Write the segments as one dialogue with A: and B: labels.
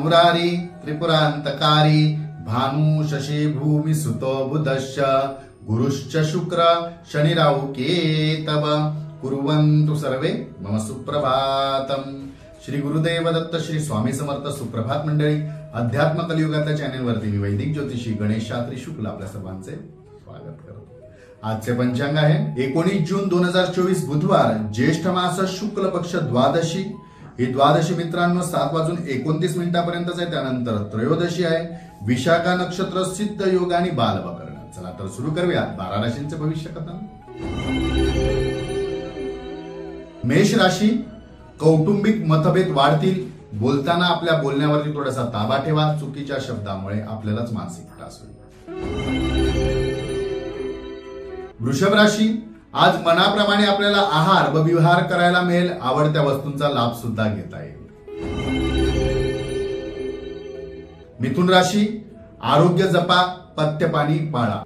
A: मुरारी त्रिपुरांतकारी भानु शशी भूमि सुतो बुधश्च गुरुश्च शुक्र शनि राहु केतव कुर्वन्तु सर्वे मम सुप्रभातम। श्री गुरुदेव दत्त श्री स्वामी समर्थ। सुप्रभात मंडळी, अध्यात्म कलियुगाच्या चॅनेलवरती मी वैदिक ज्योतिषी गणेश शास्त्री शुक्ल आपल्या सर्वांचे स्वागत करतो। आजचे पंचांग आहे 19 जून 2024 बुधवार, ज्येष्ठ मास शुक्ल पक्ष द्वादशी। ही द्वादशी मित्रांनो 7:29 पर्यंतच आहे, त्यानंतर त्रयोदशी आहे। विशाखा नक्षत्र, सिद्ध योग आणि बालवकरण। चला तर सुरू करूया 12 राशींचे भविष्य कथन। मेष राशी, कौटुंबिक मतभेद वाढतील। बोलताना आपल्या बोलण्यावरती थोडासा ताबा ठेवा, चुकीच्या शब्दामुळे आपल्यालाच मानसिक त्रास होईल। वृषभ राशी, आज मनाप्रमाणे आपल्याला आहार व विहार करायला मिळेल। आवडत्या वस्तूंचा लाभ सुद्धा घेता येईल। मिथुन राशी, आरोग्य जपा, पथ्य पाणी पाळा।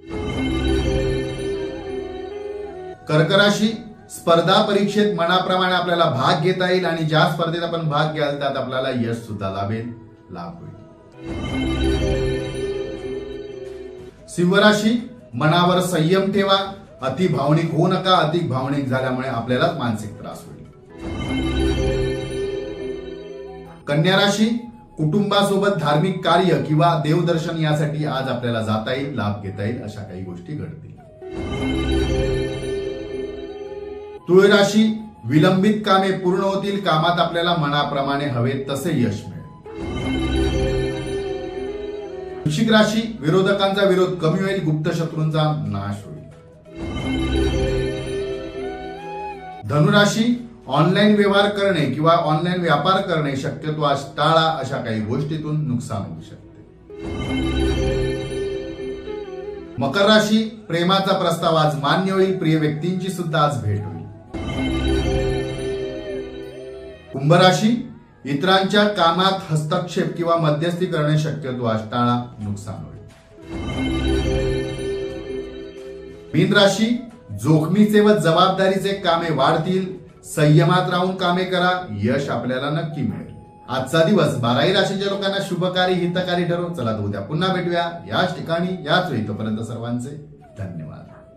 A: कर्क राशी, स्पर्धा परीक्षेत मनाप्रमाणे आपल्याला भाग घेता येईल आणि ज्या स्पर्धेत आपण भाग घ्याल त्यात आपल्याला यश सुद्धा लाभ होईल। सिंह राशी, मनावर संयम ठेवा, अति भावनिक होऊ नका। अति भावनिक झाल्यामुळे आपल्यालाच मानसिक त्रास होईल। कन्या राशी, कुटुंबासोबत धार्मिक कार्य किंवा देवदर्शन यासाठी आज आपल्याला जाता येईल, लाभ घेता येईल, अशा काही गोष्टी घडतील। तुळ राशी, विलंबित कामे पूर्ण होतील। कामात आपल्याला मनाप्रमाणे हवे तसे यश मिळेल। वृश्चिक राशी, विरोधकांचा विरोध कमी होईल, गुप्त शत्रूंचा नाश होईल। धनुराशी, ऑनलाईन व्यवहार करणे किंवा ऑनलाईन व्यापार करणे शक्यतो आज टाळा, अशा काही गोष्टीतून नुकसान होऊ शकते। मकर राशी, प्रेमाचा प्रस्ताव आज मान्य होईल। प्रिय व्यक्तींची सुद्धा आज भेट होईल। कुंभ राशी, इतरांच्या कामात हस्तक्षेप किंवा मध्यस्थी करणे शक्यतो आज टाळा, नुकसान होईल। मीन राशी, जोखमीचे व जबाबदारीचे कामे वाढतील। संयमात राहून कामे करा, यश आपल्याला नक्की मिळेल। आजचा दिवस 12 राशीच्या लोकांना शुभकारी हितकारी ठरो। चला तर उद्या पुन्हा भेटूया याच ठिकाणी याच वेळी। तोपर्यंत सर्वांचे धन्यवाद।